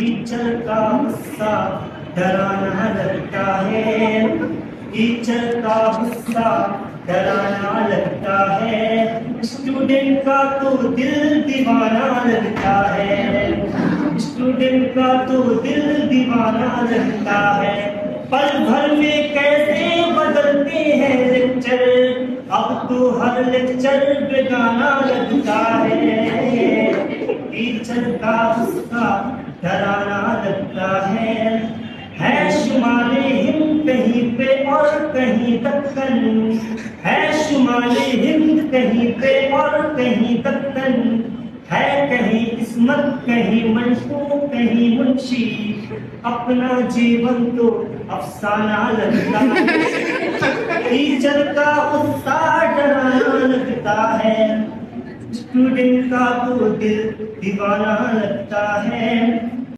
Teacher का गुस्सा डराना लगता है, टीचर का गुस्सा डराना लगता है, स्टूडेंट का तो दिल दीवाना लगता है, स्टूडेंट का तो दिल दीवाना लगता है। पल भर में कैसे बदलते हैं लेक्चर, अब तो हर लेक्चर बेगाना लगता है, टीचर का गुस्सा डराना लगता है शुमारे हिंद कहीं पे और कहीं दक्कन, है शुमारे हिंद कहीं पे और कहीं दक्कन, है कहीं किस्मत कहीं मंशू कहीं मुंशी, अपना जीवन तो अफसाना लगता है, टीचर का गुस्सा डराना लगता है, स्टूडेंट का तो दिल दीवाना लगता है।